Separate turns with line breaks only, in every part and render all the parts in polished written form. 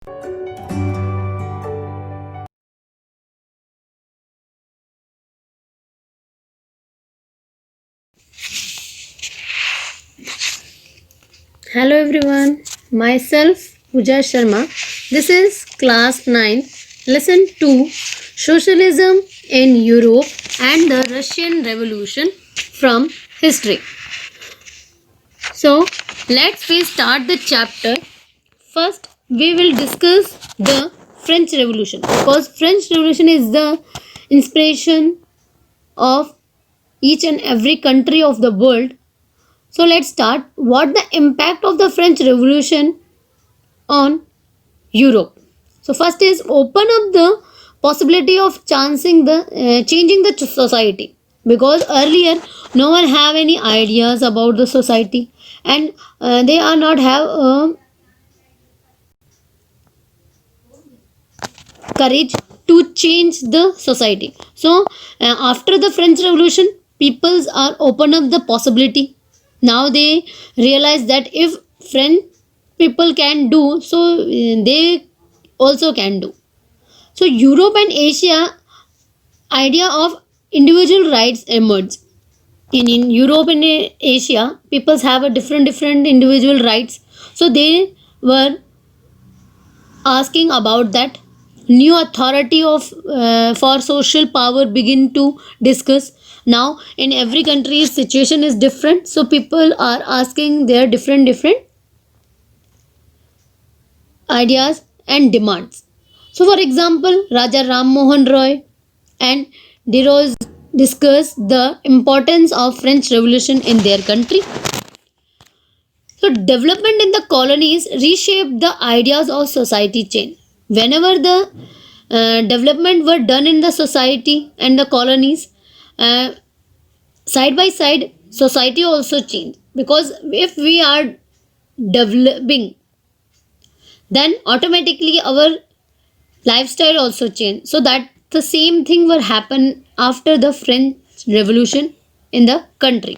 Hello everyone, myself Pooja Sharma. This is class 9, lesson 2, Socialism in Europe and the Russian Revolution from history. So, let's we start the chapter. First, we will discuss the French Revolution because French Revolution is the inspiration of each and every country of the world. So let's start. What the impact of the French Revolution on Europe? So first is open up the possibility of changing the society, because earlier no one have any ideas about the society, and they are not have courage to change the society. So after the French Revolution, peoples are open up the possibility. Now they realize that if French people can do, so they also can do. So Europe and Asia idea of individual rights emerged. In Europe and Asia, peoples have a different individual rights. So they were asking about that. New authority of for social power begin to discuss. Now in every country situation is different, so people are asking their different ideas and demands. So for example, Raja Ram Mohan Roy and Deroz discuss the importance of French Revolution in their country. So development in the colonies reshaped the ideas of society change. Whenever the development were done in the society and the colonies, uh, side by side, society also changed. Because if we are developing, then automatically our lifestyle also change. So that the same thing will happen after the French Revolution in the country.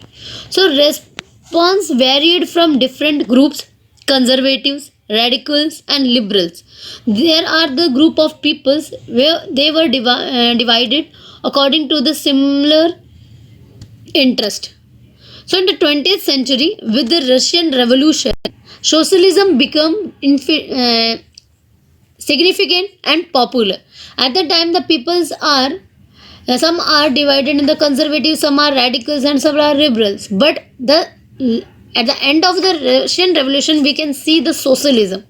So response varied from different groups: conservatives, radicals and liberals. There are the group of peoples where they were divided according to the similar interest. So in the 20th century, with the Russian Revolution, socialism became significant and popular. At the time, the peoples are some are divided in the conservatives, some are radicals, and some are liberals. But the at the end of the Russian Revolution, we can see the socialism.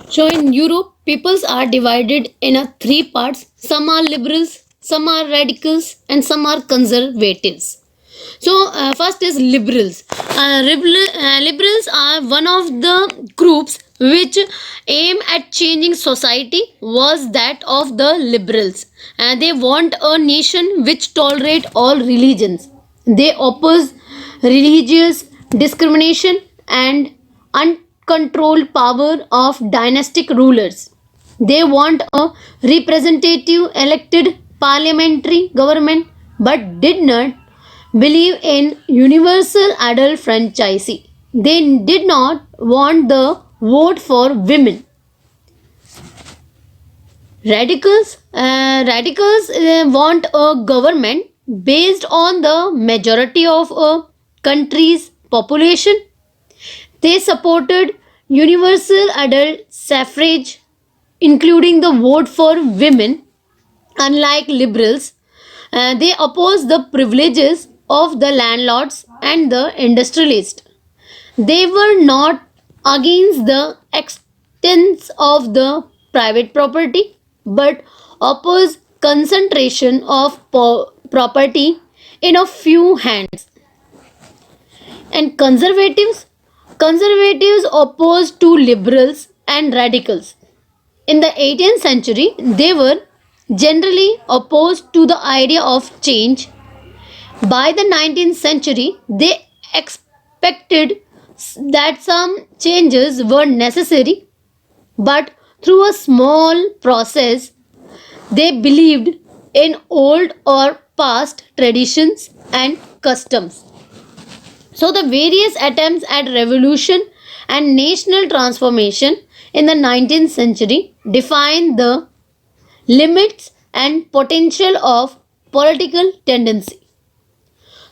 So in Europe, peoples are divided in a three parts. Some are liberals, some are radicals, and some are conservatives. So first is liberals. Liberals are one of the groups which aim at changing society was that of the liberals. They want a nation which tolerate all religions. They oppose religious discrimination and uncontrolled power of dynastic rulers. They want a representative elected parliamentary government but did not believe in universal adult franchise. They did not want the vote for women. Radicals want a government based on the majority of a country's population. They supported universal adult suffrage, including the vote for women. Unlike liberals, they oppose the privileges of the landlords and the industrialists. They were not against the extents of the private property but opposed concentration of property in a few hands. And conservatives opposed to liberals and radicals. In the 18th century, they were generally opposed to the idea of change. By the 19th century, they expected that some changes were necessary, but through a small process, they believed in old or past traditions and customs. So the various attempts at revolution and national transformation in the 19th century defined the limits and potential of political tendency.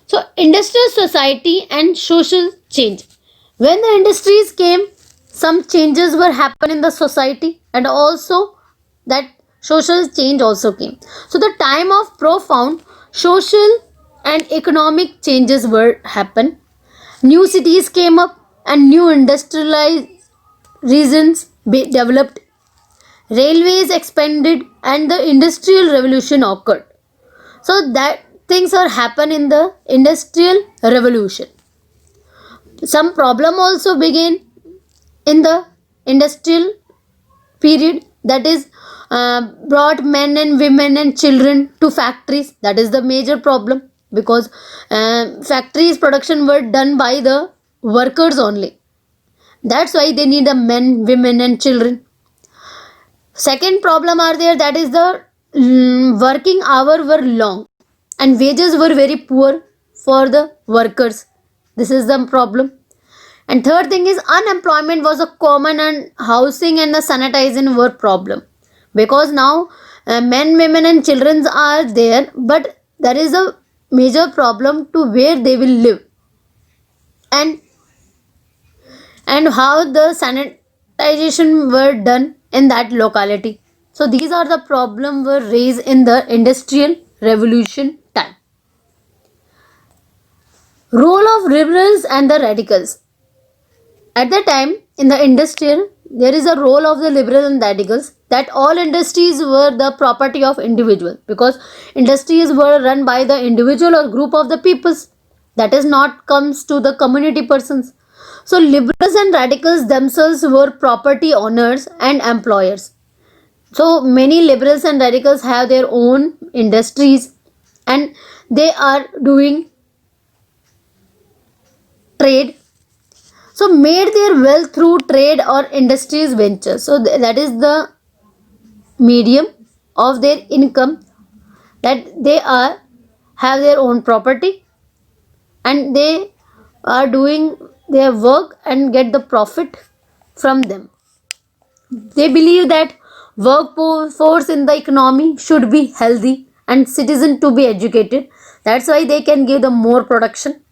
So, industrial society and social change. When the industries came, some changes were happen in the society, and also that social change also came. So, the time of profound social and economic changes were happen. New cities came up and new industrialized regions developed. Railways expanded and the industrial revolution occurred. So that things are happen in the industrial revolution. Some problem also began in the industrial period, that is brought men and women and children to factories. That is the major problem, because factories production were done by the workers only. That's why they need the men, women and children. Second problem are there, that is the working hour were long and wages were very poor for the workers. This is the problem. And third thing is unemployment was a common, and housing and the sanitizing were problem, because now men, women and children are there, but there is a major problem to where they will live, and how the sanitization were done in that locality. So these are the problem were raised in the industrial revolution time. Role of liberals and the radicals. At the time in the industrial, there is a role of the liberals and radicals, that all industries were the property of individual, because industries were run by the individual or group of the peoples, that is not comes to the community persons. So liberals and radicals themselves were property owners and employers. So many liberals and radicals have their own industries, and they are doing trade, so made their wealth through trade or industries ventures. So that is the medium of their income, that they are have their own property and they are doing their work and get the profit from them. They believe that workforce in the economy should be healthy and citizen to be educated. That's why they can give the more production,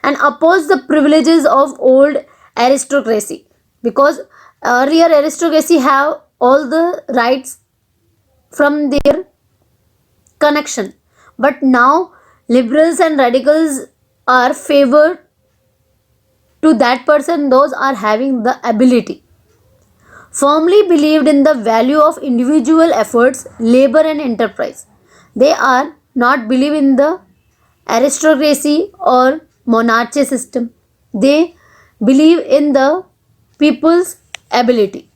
and oppose the privileges of old aristocracy, because earlier aristocracy have all the rights from their connection, but now liberals and radicals are favored to that person those are having the ability. Firmly believed in the value of individual efforts, labor and enterprise. They are not believe in the aristocracy or monarchy system. They believe in the people's ability.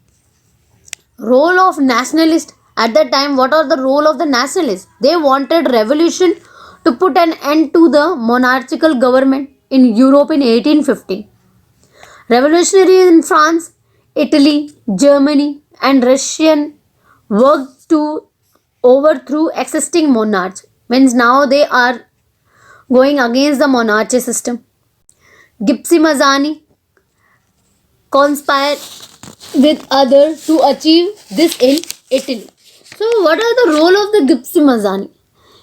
Role of nationalist. At that time, what are the role of the nationalists? They wanted revolution to put an end to the monarchical government in Europe in 1815. Revolutionaries in France, Italy, Germany, and Russia worked to overthrow existing monarchs. Means now they are going against the monarchy system. Gipsy Mazzani conspired with others to achieve this in Italy. So, what are the role of the Gipsy Mazzani?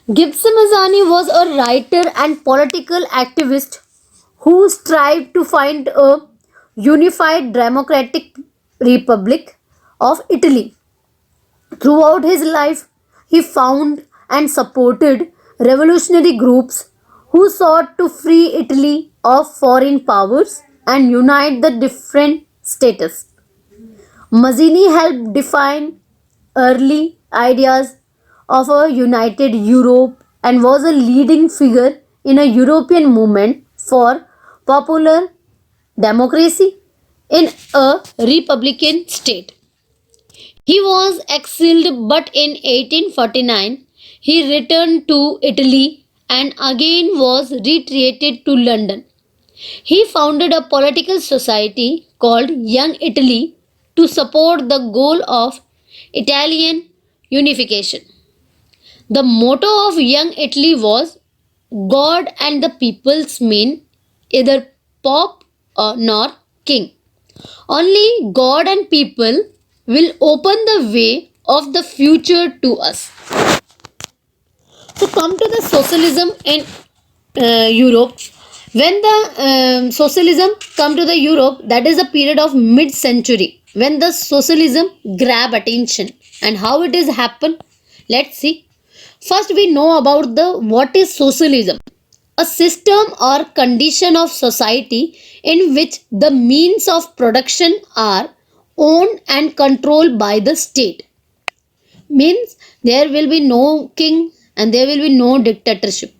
Gipsy Mazzani was a writer and political activist who strived to find a unified democratic republic of Italy. Throughout his life, he found and supported revolutionary groups who sought to free Italy of foreign powers and unite the different states. Mazzini helped define early ideas of a united Europe and was a leading figure in a European movement for popular democracy in a republican state. He was exiled, but in 1849 he returned to Italy and again was retreated to London. He founded a political society called Young Italy to support the goal of Italian unification. The motto of Young Italy was God and the people's mean, either Pope or nor King. Only God and people will open the way of the future to us. So come to the socialism in Europe. When the socialism come to the Europe, that is a period of mid-century when the socialism grab attention. And how it is happen? Let's see. First, we know about the what is socialism. A system or condition of society in which the means of production are owned and controlled by the state. Means there will be no king and there will be no dictatorship.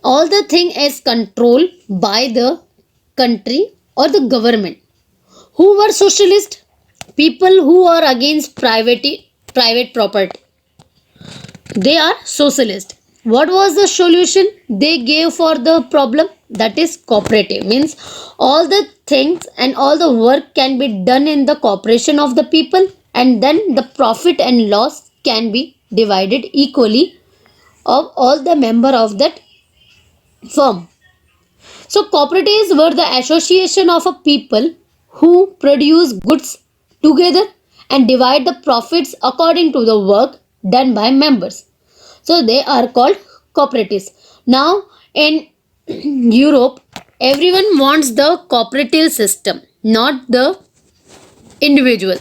All the thing is controlled by the country or the government. Who were socialist? People who are against private property. They are socialist. What was the solution they gave for the problem? That is cooperative. Means all the things and all the work can be done in the cooperation of the people, and then the profit and loss can be divided equally of all the member of that firm. So cooperatives were the association of a people who produce goods together and divide the profits according to the work done by members. So they are called cooperatives. Now in Europe, everyone wants the cooperative system, not the individual.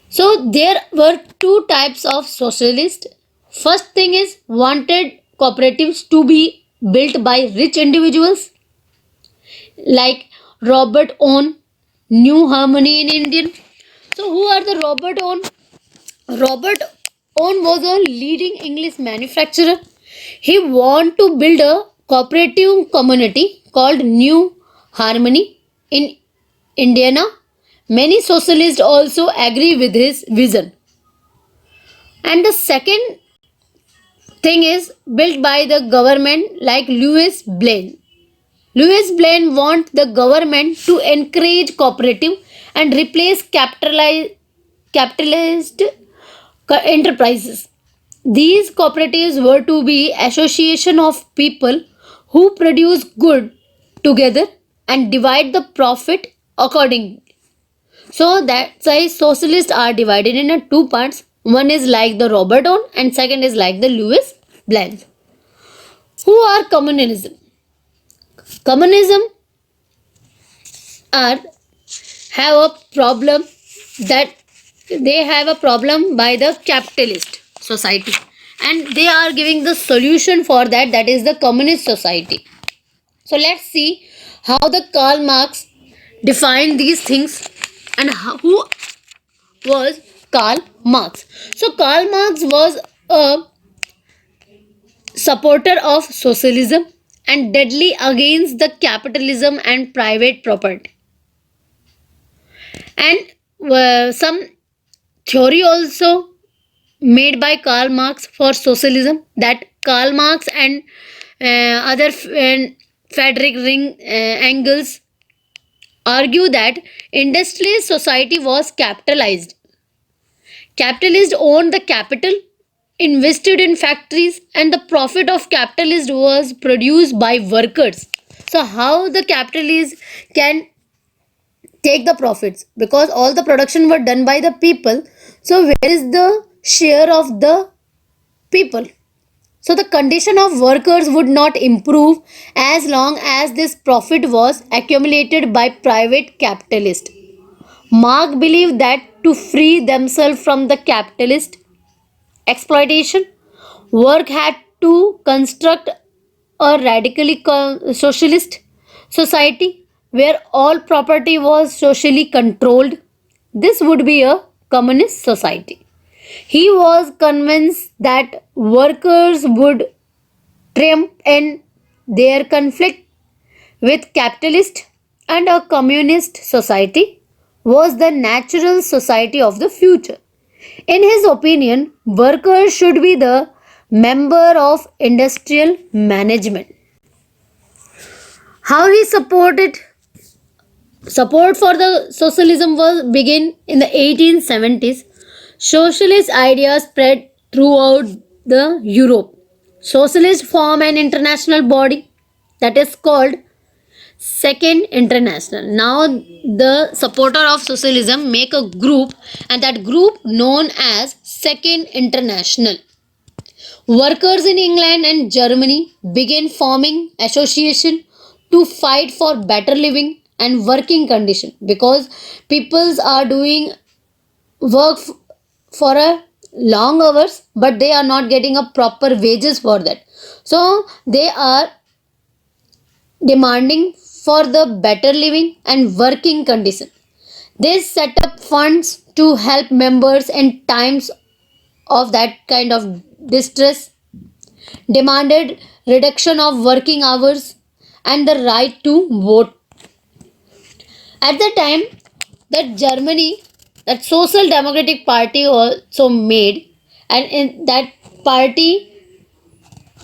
So there were two types of socialists. First thing is wanted cooperatives to be built by rich individuals like Robert Owen, New Harmony in Indian. So who are the Robert Owen? Robert Owen was a leading English manufacturer. He wanted to build a cooperative community called New Harmony in Indiana. Many socialists also agree with his vision. And the second thing is built by the government like Louis Blaine. Louis Blaine wants the government to encourage cooperative and replace capitalist enterprises. These cooperatives were to be association of people who produce good together and divide the profit accordingly. So that's why socialists are divided in two parts. One is like the Robert Owen and second is like the Louis Blaine. Who are communism? Communism are have a problem that they have a problem by the capitalist society, and they are giving the solution for that, that is the communist society. So let's see how the Karl Marx defined these things and who was Karl Marx. So Karl Marx was a supporter of socialism and deadly against the capitalism and private property. And some theory also made by Karl Marx for socialism, that Karl Marx and Frederick Engels argue that industrialist society was capitalized. Capitalists owned the capital, invested in factories, and the profit of capitalists was produced by workers. So how the capitalists can take the profits, because all the production were done by the people, so where is the share of the people? So the condition of workers would not improve as long as this profit was accumulated by private capitalists. Marx believed that to free themselves from the capitalist exploitation, work had to construct a radically socialist society where all property was socially controlled. This would be a communist society. He was convinced that workers would triumph in their conflict with capitalist, and a communist society was the natural society of the future. In his opinion, workers should be the member of industrial management. How he supported support for the socialism was begin in the 1870s. Socialist ideas spread throughout the Europe. Socialists form an international body that is called Second International. Now the supporter of socialism make a group, and that group known as Second International. Workers in England and Germany began forming association to fight for better living and working condition, because peoples are doing work for a long hours, but they are not getting a proper wages for that. So they are demanding for the better living and working condition. They set up funds to help members in times of that kind of distress, demanded reduction of working hours and the right to vote. At the time that Germany, that Social Democratic Party also made, and in that party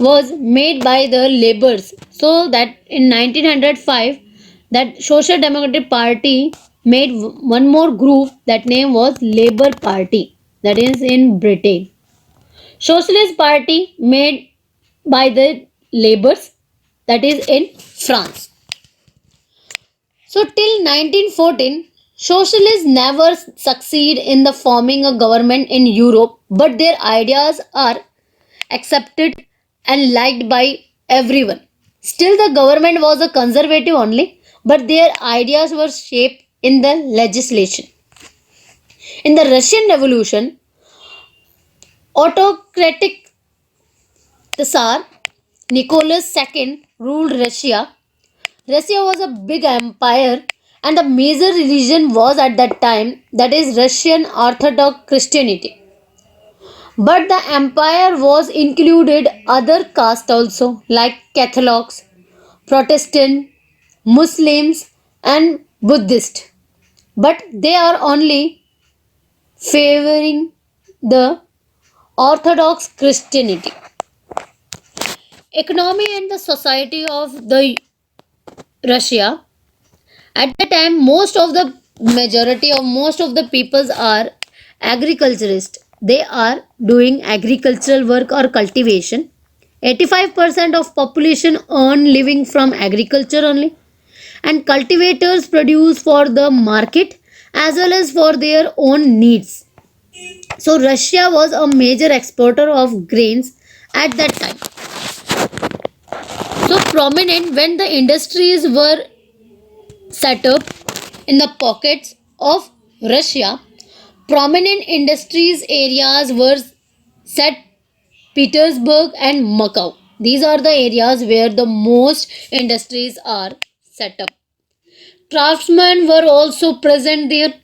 was made by the laborers. So that in 1905, that Social Democratic Party made one more group, that name was Labour Party, that is in Britain. Socialist Party made by the laborers, that is in France. So till 1914, socialists never succeed in the forming a government in Europe, but their ideas are accepted and liked by everyone. Still, the government was a conservative only, but their ideas were shaped in the legislation. In the Russian Revolution, autocratic Tsar Nicholas II ruled Russia. Russia was a big empire, and the major religion was at that time, that is Russian Orthodox Christianity. But the empire was included other castes also, like Catholics, Protestant, Muslims and Buddhist. But they are only favoring the Orthodox Christianity. Economy and the society of the Russia, at the time most of the majority of most of the peoples are agriculturists. They are doing agricultural work or cultivation. 85% of population earn living from agriculture only, and cultivators produce for the market as well as for their own needs. So Russia was a major exporter of grains at that time. So prominent when the industries were set up in the pockets of Russia, prominent industries areas were set Petersburg and Moscow. These are the areas where the most industries are set up. Craftsmen were also present there.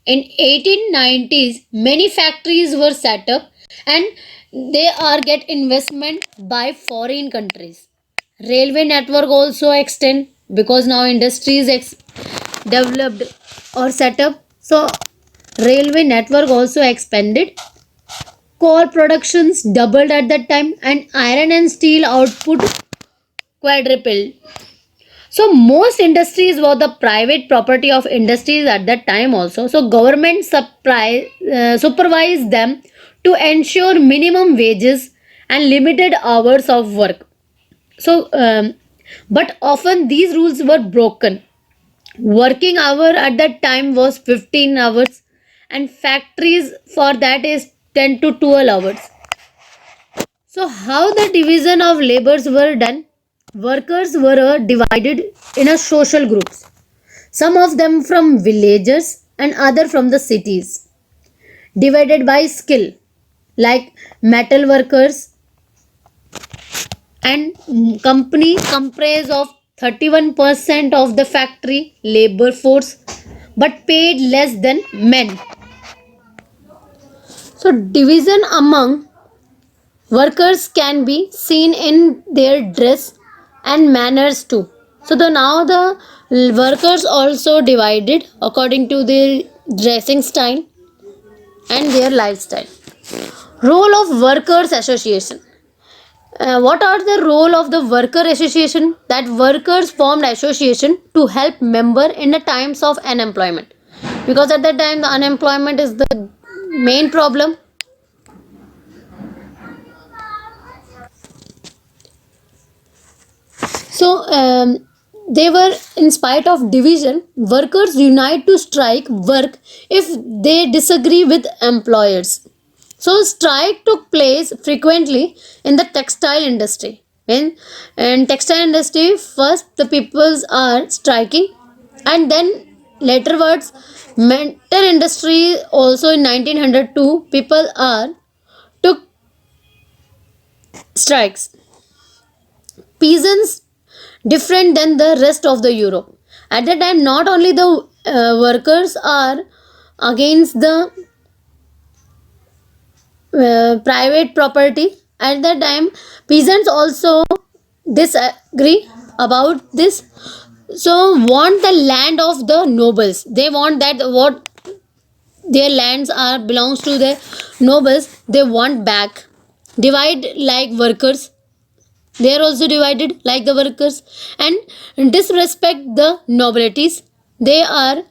In 1890s, many factories were set up, and they are get investment by foreign countries. Railway network also extend, because now industries developed or set up. So railway network also expanded. Coal productions doubled at that time, and iron and steel output quadrupled. So most industries were the private property of industries at that time also. So government supervised them to ensure minimum wages and limited hours of work. So, but often these rules were broken. Working hour at that time was 15 hours, and factories for that is 10 to 12 hours. So, how the division of labors were done? Workers were divided in a social groups. Some of them from villages and other from the cities. Divided by skill, like metal workers, and company comprise of 31% of the factory labor force, but paid less than men. So division among workers can be seen in their dress and manners too. So the now the workers also divided according to their dressing style and their lifestyle. Role of workers association. What are the role of the worker association? That workers formed association to help member in the times of unemployment, because at that time the unemployment is the main problem. So they were, in spite of division, workers unite to strike work if they disagree with employers. So strike took place frequently in the textile industry. In textile industry, first the peoples are striking, and then laterwards metal industry also in 1902 people are took strikes. Peasants different than the rest of the Europe. At that time, not only the workers are against the private property. At that time, peasants also disagree about this. So, want the land of the nobles. They want that what their lands are belongs to the nobles. They want back. Divide like workers, they are also divided like the workers, and disrespect the nobilities. They are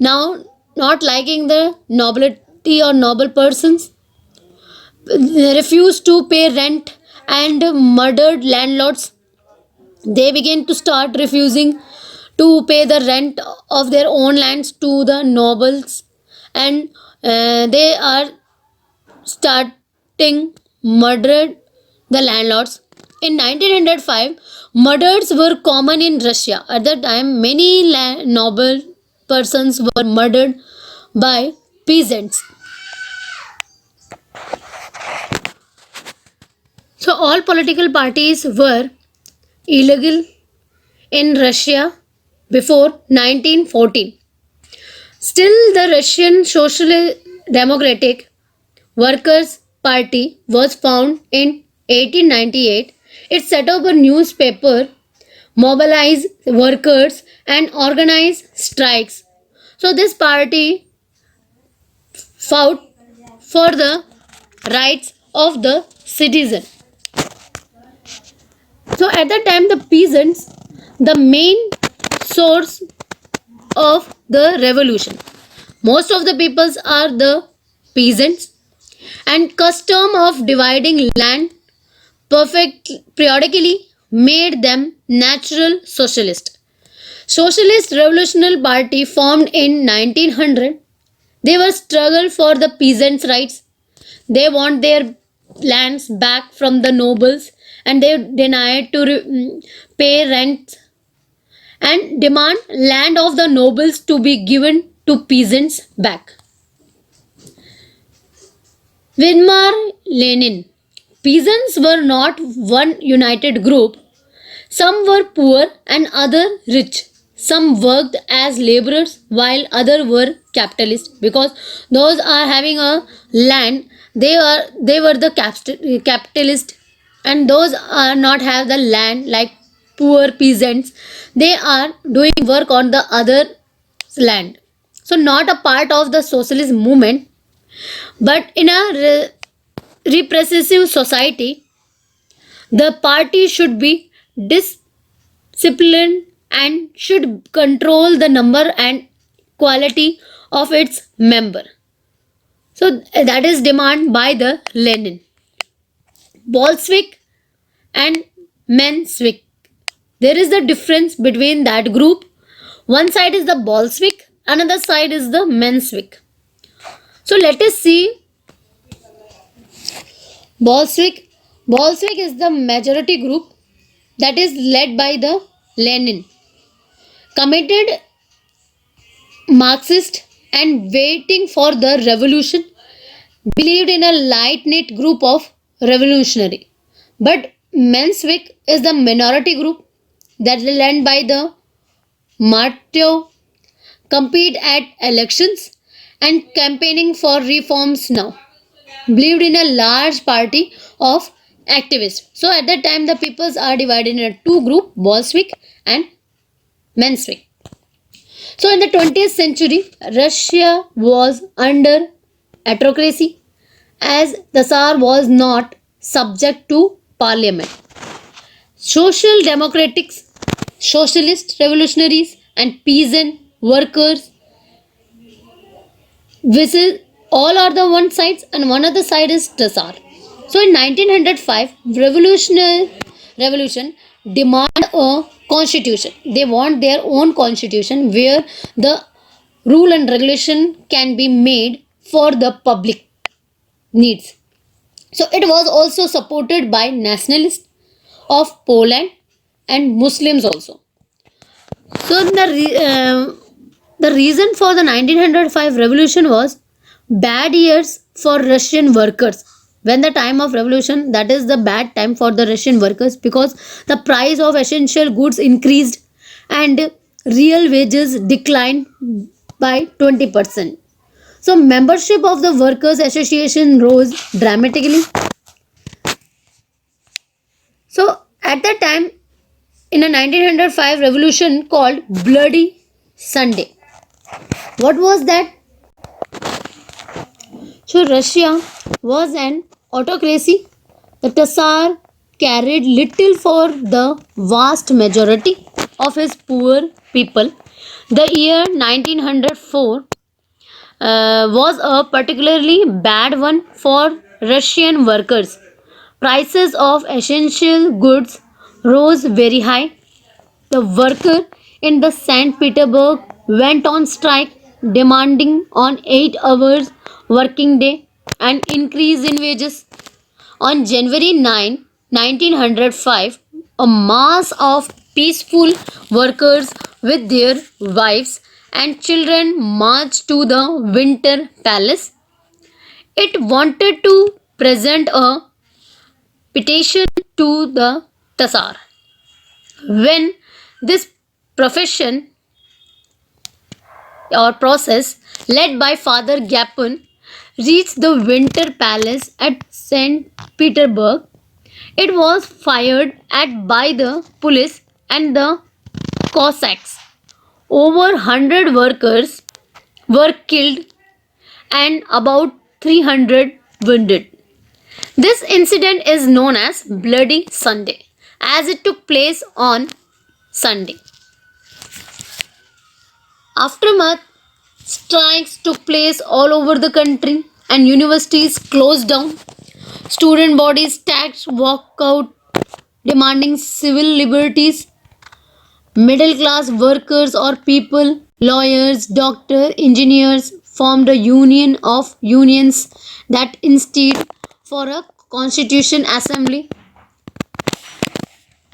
now not liking the nobility or noble persons. They refuse to pay rent and murdered landlords. They begin to start refusing to pay the rent of their own lands to the nobles, and they are starting murdered the landlords. In 1905, murders were common in Russia. At that time, many noble persons were murdered by peasants. So, all political parties were illegal in Russia before 1914. Still, the Russian Social Democratic Workers' Party was found in 1898. It set up a newspaper, mobilized workers, and organized strikes. So, this party fought for the rights of the citizen. So, at that time, the peasants, the main source of the revolution. Most of the peoples are the peasants, and custom of dividing land perfect periodically made them natural socialist. Socialist Revolutionary Party formed in 1900. They were struggle for the peasants' rights. They want their lands back from the nobles, and they denied to pay rent and demand land of the nobles to be given to peasants back. Vladimir Lenin. Peasants were not one united group. Some were poor and other rich. Some worked as laborers while other were capitalists, because those are having a land, they were the capitalist, and those are not have the land like poor peasants, they are doing work on the other land. So not a part of the socialist movement, but in a repressive society, the party should be disciplined and should control the number and quality of its member. So that is demand by the Lenin. Bolshevik and Menshevik. There is a difference between that group. One side is the Bolshevik, another side is the Menshevik. So let us see Bolshevik. Bolshevik is the majority group that is led by the Lenin, committed Marxist and waiting for the revolution, believed in a light knit group of revolutionary. But Menshevik is the minority group that is led by the Martyo, compete at elections and campaigning for reforms now. Believed in a large party of activists. So at that time the peoples are divided in two groups, Bolshevik and Menshevik. So in the 20th century, Russia was under autocracy as the Tsar was not subject to parliament. Social democrats, socialist revolutionaries and peasant workers, which is all are the one sides and one other side is the Tsar. So in 1905 revolution demand a constitution. They want their own constitution where the rule and regulation can be made for the public needs. So it was also supported by nationalists of Poland and Muslims also. So the reason for the 1905 revolution was bad years for Russian workers. When the time of revolution, that is the bad time for the Russian workers because the price of essential goods increased and real wages declined by 20%. So membership of the workers association rose dramatically. So at that time, in a 1905 revolution called Bloody Sunday. What was that? So Russia was an autocracy. The Tsar cared little for the vast majority of his poor people. The year 1904 was a particularly bad one for Russian workers. Prices of essential goods rose very high. The worker in the St. Petersburg went on strike demanding on 8 hours working day and increase in wages. On January 9, 1905, a mass of peaceful workers with their wives and children marched to the Winter Palace. It wanted to present a petition to the Tsar. When this profession or process led by Father Gapon reached the Winter Palace at St. Petersburg, it was fired at by the police and the Cossacks. Over 100 workers were killed and about 300 wounded. This incident is known as Bloody Sunday as it took place on Sunday. Aftermath, strikes took place all over the country and universities closed down. Student bodies stacked walkout demanding civil liberties. Middle class workers or people, lawyers, doctors, engineers formed a union of unions that instead for a constitution assembly.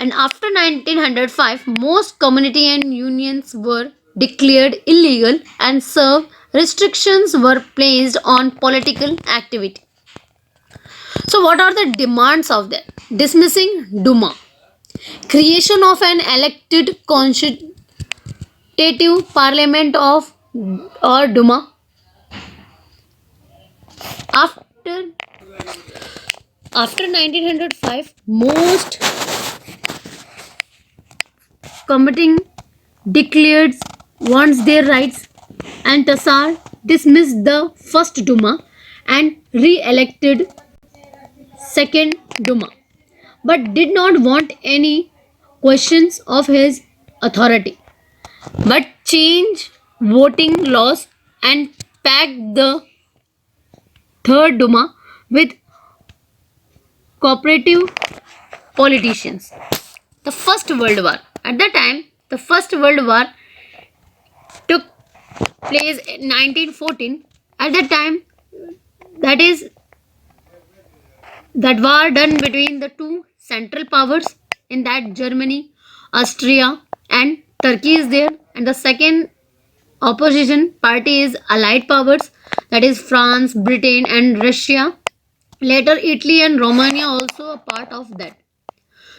And after 1905, most community and unions were declared illegal and serve restrictions were placed on political activity. So, what are the demands of that? Dismissing Duma, creation of an elected constitutive parliament of or Duma. After after 1905, most committing declared wants their rights and Tassar dismissed the first Duma and re-elected second Duma but did not want any questions of his authority but changed voting laws and packed the third Duma with cooperative politicians. The First World War. At that time, the First World War took place in 1914. At that time, that is that war done between the two central powers in that Germany, Austria, and Turkey is there, and the second opposition party is Allied powers that is France, Britain, and Russia. Later, Italy and Romania also a part of that.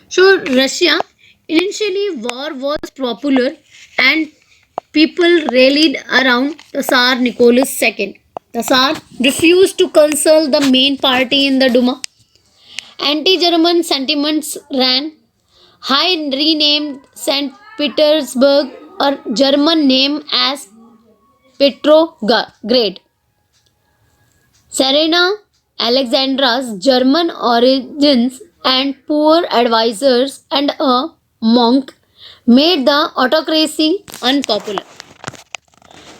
So Russia initially war was popular and people rallied around the Tsar Nicholas II. The Tsar refused to consult the main party in the Duma. Anti-German sentiments ran high, renamed St. Petersburg or German name as Petrograd. Serena Alexandra's German origins and poor advisors and a monk made the autocracy unpopular.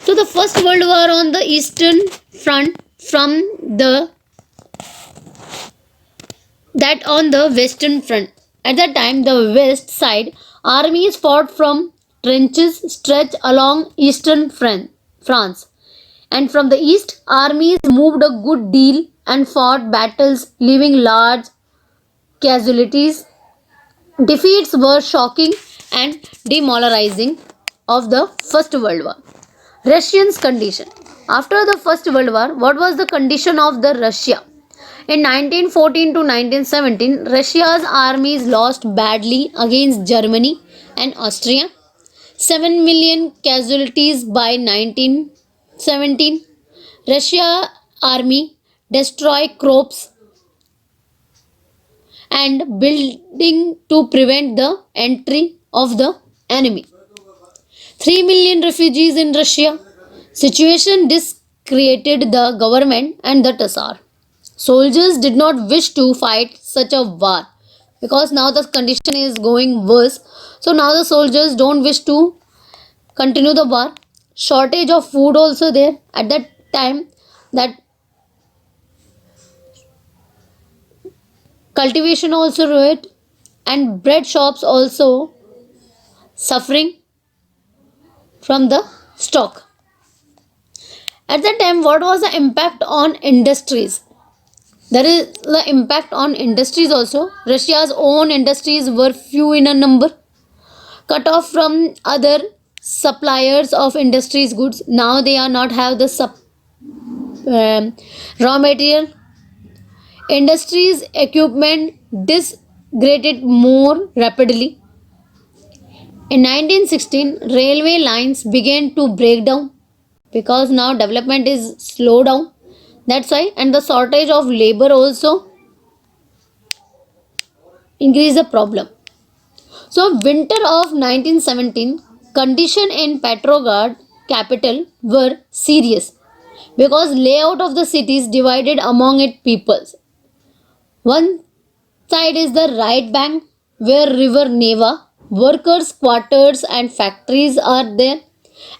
So the First World War on the Eastern Front from the that on the Western Front. At that time, the west side armies fought from trenches stretched along eastern France, and from the east, armies moved a good deal and fought battles, leaving large casualties. Defeats were shocking and demoralizing of the First World War. Russians' condition. After the First World War, what was the condition of the Russia? In 1914 to 1917, Russia's armies lost badly against Germany and Austria. 7 million casualties by 1917. Russia army destroy crops and building to prevent the entry of the enemy. 3 million refugees in Russia. Situation discredited the government and the Tsar. Soldiers did not wish to fight such a war because now the condition is going worse. So now the soldiers don't wish to continue the war. Shortage of food also there at that time, that cultivation also ruined, and bread shops also suffering from the stock. At that time, what was the impact on industries? There is the impact on industries also. Russia's own industries were few in a number, cut off from other suppliers of industries goods. Now they are not have the raw material. Industries equipment disgraded more rapidly. In 1916, railway lines began to break down because now development is slow down. That's why, and the shortage of labor also increase the problem. So, winter of 1917, condition in Petrograd capital were serious because layout of the cities divided among its peoples. One side is the right bank where river Neva, workers' quarters and factories are there,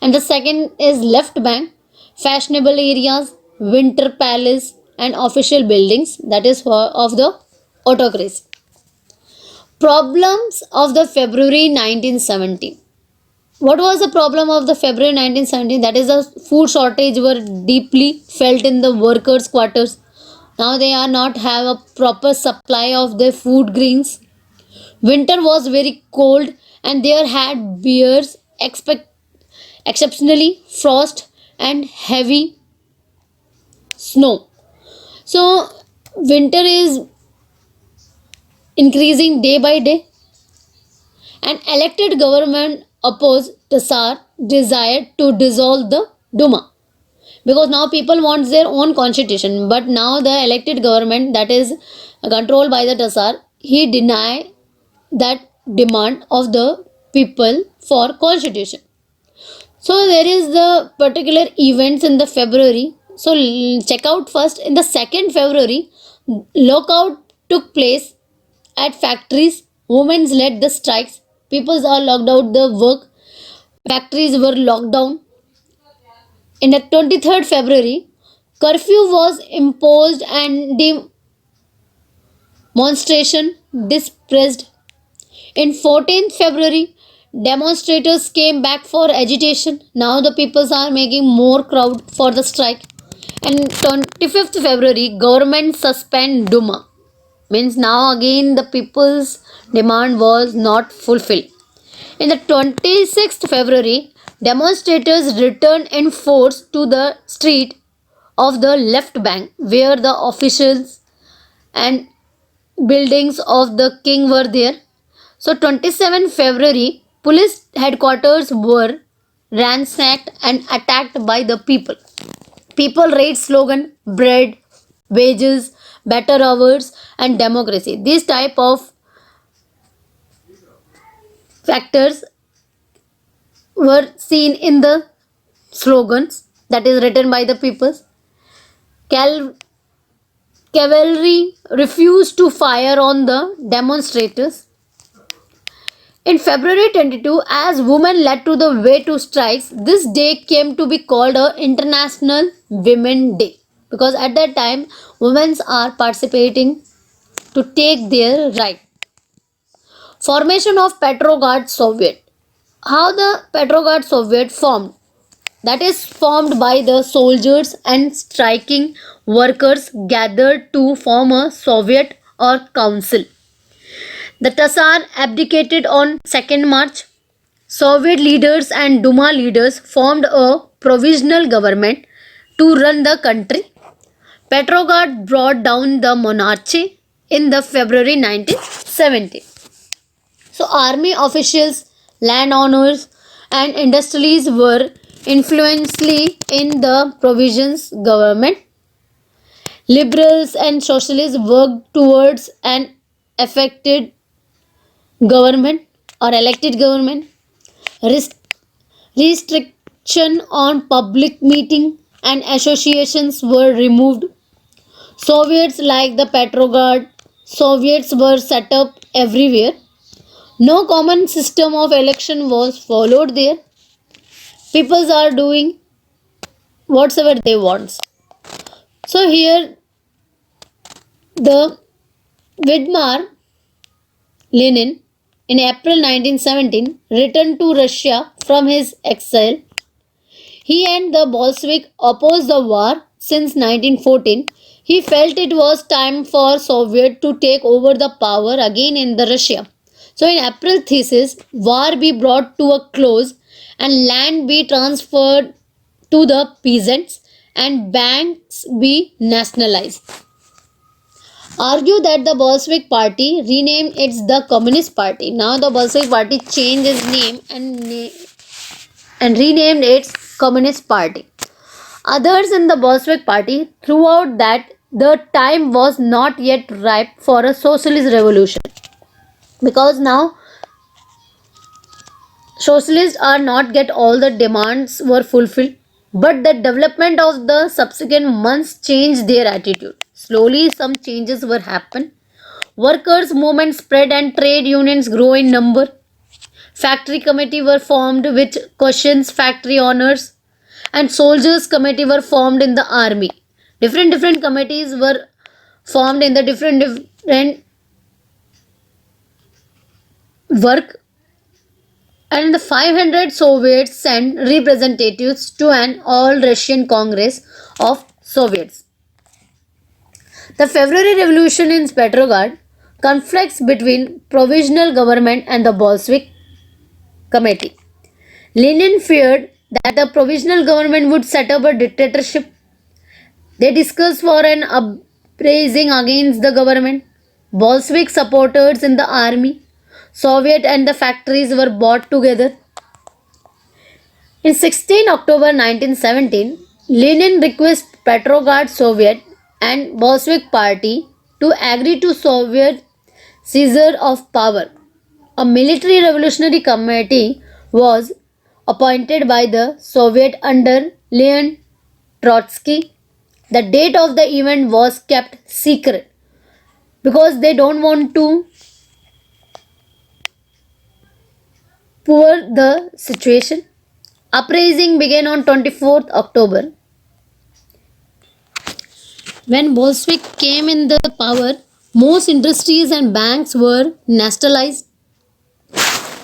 and the second is left bank, fashionable areas, winter palace and official buildings, that is for of the autocracy. Problems of the February 1917. What was the problem of the February 1917? That is the food shortage were deeply felt in the workers' quarters. Now they are not have a proper supply of their food grains. Winter was very cold and there had bears exceptionally frost and heavy snow. So winter is increasing day by day. An elected government opposed Tsar desired to dissolve the Duma because now people want their own constitution, but now the elected government that is controlled by the Tsar, he deny that demand of the people for constitution. So there is the particular events in the February. So check out first in the 2nd February, lockout took place at factories. Women led the strikes. People are locked out the work. Factories were locked down. In the 23rd February, curfew was imposed and demonstration dispersed. In 14th February, demonstrators came back for agitation. Now the peoples are making more crowd for the strike. And 25th February, government suspend Duma. Means now again the people's demand was not fulfilled. In the 26th February, demonstrators returned in force to the street of the left bank where the officials and buildings of the king were there. So 27 February, police headquarters were ransacked and attacked by the people. People raised slogan bread, wages, better hours and democracy. These type of factors were seen in the slogans that is written by the people. Cal- Cavalry refused to fire on the demonstrators. In February 22, as women led to the way to strikes, this day came to be called a International Women Day because at that time women are participating to take their right. Formation of Petrograd Soviet. How the Petrograd Soviet formed? That is formed by the soldiers and striking workers gathered to form a Soviet or council. The Tsar abdicated on 2nd March. Soviet leaders and Duma leaders formed a provisional government to run the country. Petrograd brought down the monarchy in the February 1970. So army officials, landowners and industrialists were influential in the provisions government. Liberals and socialists worked towards an effective government or elected government. Rest- Restriction on public meeting and associations were removed. Soviets like the Petrograd Soviets were set up everywhere. No common system of election was followed there. People are doing whatsoever they want. So here the Vladimir Lenin in April 1917 returned to Russia from his exile. He and the Bolshevik opposed the war since 1914. He felt it was time for Soviet to take over the power again in the Russia. So in April thesis, war be brought to a close and land be transferred to the peasants and banks be nationalized. Argue that the Bolshevik Party renamed it the Communist Party. Now the Bolshevik Party changed its name and renamed it Communist Party. Others in the Bolshevik Party threw out that the time was not yet ripe for a socialist revolution because now socialists are not get all the demands were fulfilled, but the development of the subsequent months changed their attitude. Slowly some changes were happen. Workers movement spread and trade unions grow in number. Factory committee were formed which questions factory owners, and soldiers committee were formed in the army. Different committees were formed in the different work, and the 500 Soviets sent representatives to an all Russian Congress of Soviets. The February Revolution in Petrograd conflicts between provisional government and the Bolshevik committee. Lenin feared that the provisional government would set up a dictatorship. They discussed for an uprising against the government. Bolshevik supporters in the army, Soviet and the factories were brought together. In 16 October 1917, Lenin requested Petrograd Soviet and Bolshevik Party to agree to Soviet seizure of power. A military revolutionary committee was appointed by the Soviet under Leon Trotsky. The date of the event was kept secret because they don't want to pour the situation. Uprising began on 24th October. When Bolshevik came in the power, most industries and banks were nationalized,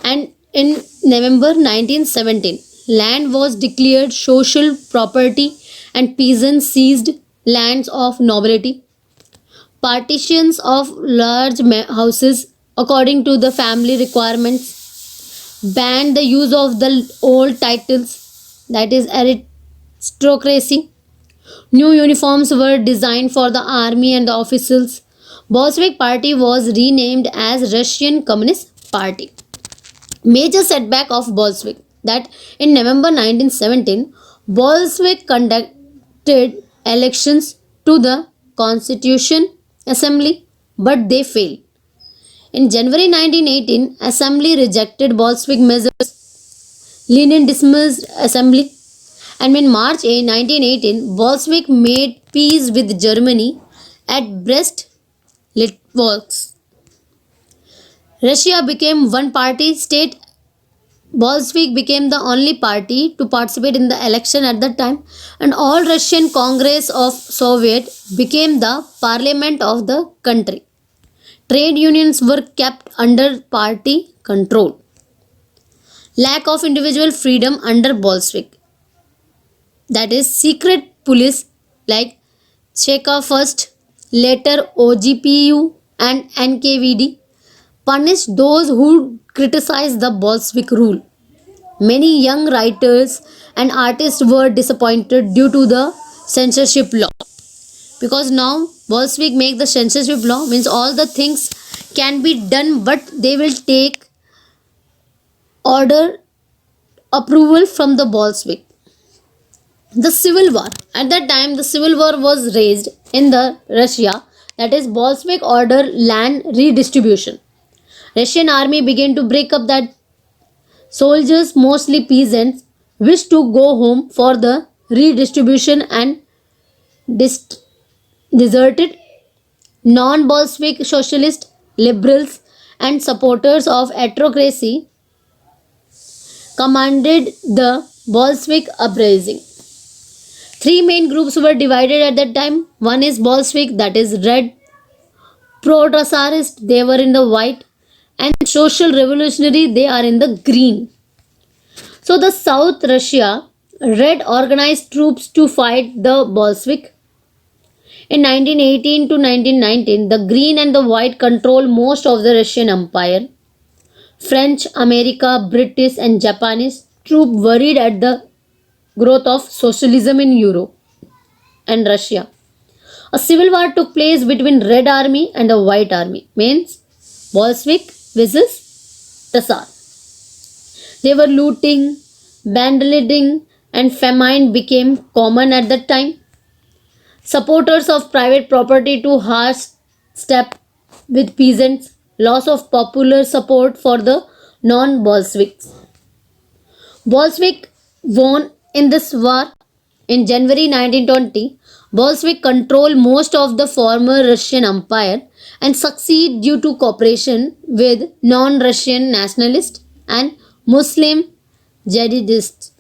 and in November 1917, land was declared social property and peasants seized lands of nobility. Partitions of large houses according to the family requirements, banned the use of the old titles, that is aristocracy. New uniforms were designed for the army and the officials. Bolshevik Party was renamed as Russian Communist Party. Major setback of Bolshevik that in November 1917, Bolshevik conducted elections to the Constitution Assembly, but they failed. In January 1918, Assembly rejected Bolshevik measures. Lenin dismissed Assembly. And in March 1918, Bolshevik made peace with Germany at Brest-Litovsk. Russia became one-party state. Bolshevik became the only party to participate in the election at that time, and all Russian Congress of Soviet became the parliament of the country. Trade unions were kept under party control. Lack of individual freedom under Bolshevik. That is, secret police like Cheka first, later OGPU and NKVD punished those who criticized the Bolshevik rule. Many young writers and artists were disappointed due to the censorship law. Because now Bolshevik make the censorship law, means all the things can be done, but they will take order approval from the Bolshevik. The civil war. At that time, the civil war was raised in the Russia. That is, Bolshevik order land redistribution. Russian army began to break up that soldiers, mostly peasants, wished to go home for the redistribution and deserted. Non-Bolshevik socialists, liberals, and supporters of autocracy commanded the Bolshevik uprising. Three main groups were divided at that time. One is Bolshevik, that is red, pro-Tsarist, they were in the white, and social revolutionary, they are in the green. So the South Russia red organized troops to fight the Bolshevik. In 1918 to 1919, the green and the white controlled most of the Russian Empire. French, America, British, and Japanese troops worried at the growth of socialism in Europe and Russia. A civil war took place between Red Army and the White Army, means Bolshevik versus Tsar. They were looting, vandalizing, and famine became common at that time. Supporters of private property to harsh step with peasants, loss of popular support for the non-Bolsheviks. Bolshevik won in this war. In January 1920, Bolshevik controlled most of the former Russian Empire and succeed due to cooperation with non-Russian nationalists and Muslim jihadists.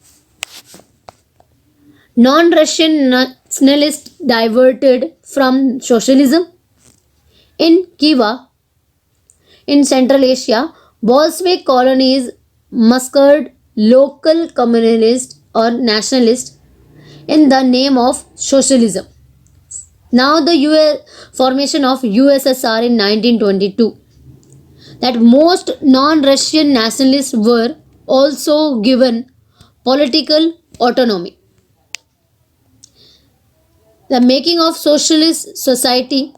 Non-Russian nationalists diverted from socialism. In Khiva, in Central Asia, Bolshevik colonies massacred local communists or nationalists in the name of socialism. Now the formation of USSR in 1922, that most non-Russian nationalists were also given political autonomy. The making of socialist society,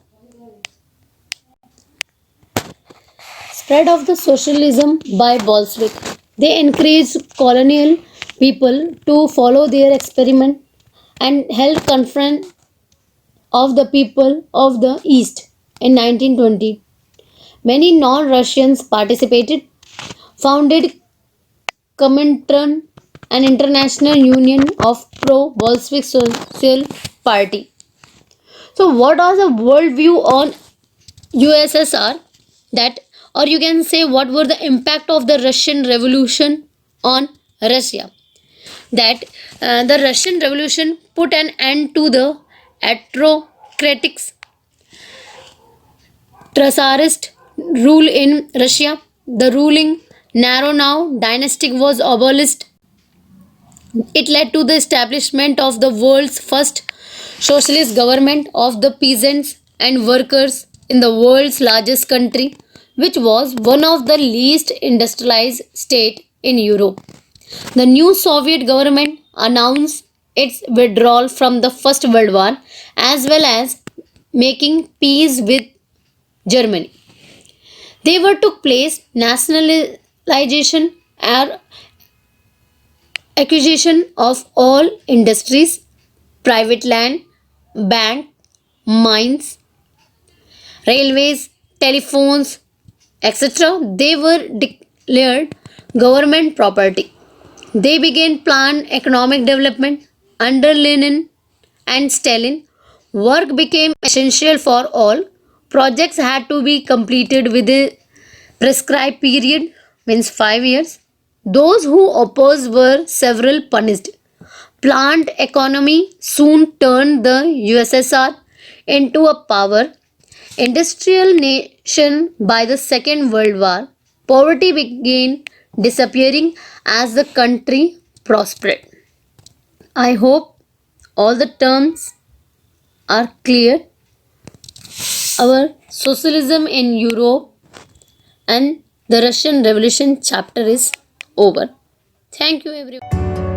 spread of the socialism by Bolshevik. They encouraged colonial people to follow their experiment and held conference of the people of the East in 1920. Many non-Russians participated, founded Comintern, an international union of pro-Bolshevik social party. So what was the worldview on USSR? That, or you can say, what were the impact of the Russian Revolution on Russia? That the Russian Revolution put an end to the autocratic Tsarist rule in Russia. The ruling narrow now dynastic was abolished. It led to the establishment of the world's first socialist government of the peasants and workers in the world's largest country, which was one of the least industrialized state in Europe. The new Soviet government announced its withdrawal from the First World War as well as making peace with Germany. They were took place nationalization or acquisition of all industries, private land, bank, mines, railways, telephones, etc. They were declared government property. They began planned economic development under Lenin and Stalin. Work became essential for all. Projects had to be completed within prescribed period, means 5 years. Those who opposed were several punished. Planned economy soon turned the USSR into a power industrial nation by the Second World War, poverty began disappearing as the country prospered. I hope all the terms are clear. Our socialism in Europe and the Russian Revolution chapter is over. Thank you, everyone.